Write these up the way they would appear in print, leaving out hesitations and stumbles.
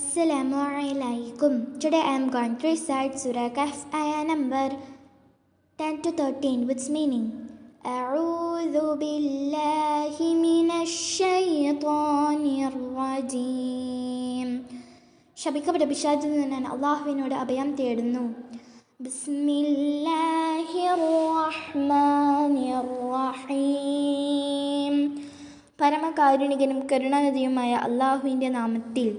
Assalamu alaikum. Today I am going to recite Surah Kahf ayah number 10 to 13 with meaning. A'udhu billahi minash shaytanir rajim. ശപിക്കപ്പെട്ട പിശാചിൽ നിന്ന് ഞാൻ അള്ളാഹുവിനോട് അഭയം തേടുന്നു. ബിസ്മില്ലാഹിർ റഹ്മാനിർ റഹീം. പരമകാരുണികനും കരുണാനിധിയുമായ അള്ളാഹുവിൻ്റെ നാമത്തിൽ.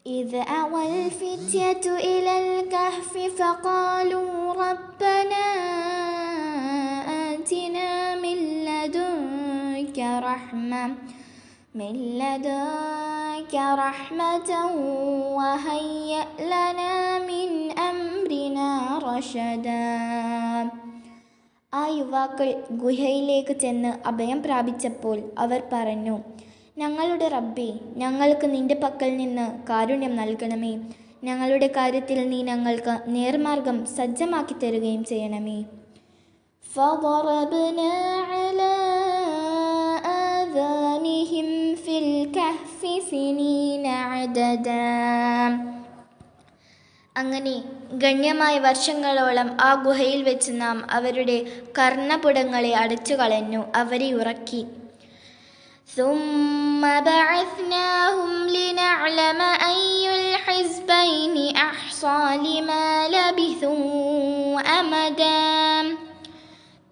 إذ أوى الفتية إلى الكهف فقالوا ربنا آتنا من لدنك رحمة وهيئ لنا من أمرنا رشدا. ആ യുവാക്കൾ ഗുഹയിലേക്ക് ചെന്ന് അഭയം പ്രാപിച്ചപ്പോൾ അവർ പറഞ്ഞു, ഞങ്ങളുടെ റബ്ബേ, ഞങ്ങൾക്ക് നിന്റെ പക്കൽ നിന്ന് കാരുണ്യം നൽകണമേ. ഞങ്ങളുടെ കാര്യത്തിൽ നീ ഞങ്ങൾക്ക് നേർമാർഗം സജ്ജമാക്കി തരുകയും ചെയ്യണമേ. فضربنا على آذانهم في الكهف سنين عددا. അങ്ങനെ ഗണ്യമായ വർഷങ്ങളോളം ആ ഗുഹയിൽ വെച്ച് നാം അവരുടെ കർണപുടങ്ങളെ അടച്ചു കളഞ്ഞു, അവരെ ഉറക്കി. ثم بعثناهم لنعلم أي الحزبين أحصى لما لبثوا أمدا.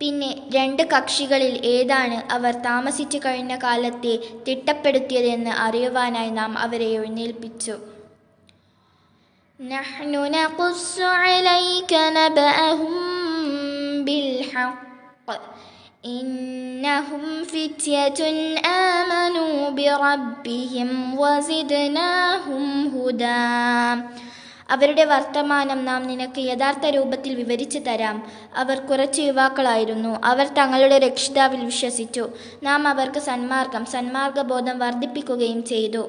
പിന്നെ രണ്ട് കക്ഷികളിൽ ഏതാണ് അവർ താമസിച്ചു കഴിഞ്ഞ കാലത്തെ തിട്ടപ്പെടുത്തിയതെന്ന് അറിയുവാനായി നാം അവരെ എഴുന്നേൽപ്പിച്ചു. نحن نقص عليك نبأهم بالحق إنهم فتية آمنوا بربهم وزدناهم هدى. അവരുടെ വർത്തമാനം നാം നിനക്ക് യഥാർത്ഥ രൂപത്തിൽ വിവരിച്ചു തരാം. അവർ കുറച്ച് യുവാക്കളായിരുന്നു. അവർ തങ്ങളുടെ രക്ഷിതാവിൽ വിശ്വസിച്ചു. നാം അവർക്ക് സന്മാർഗബോധം വർദ്ധിപ്പിക്കുകയും ചെയ്തു.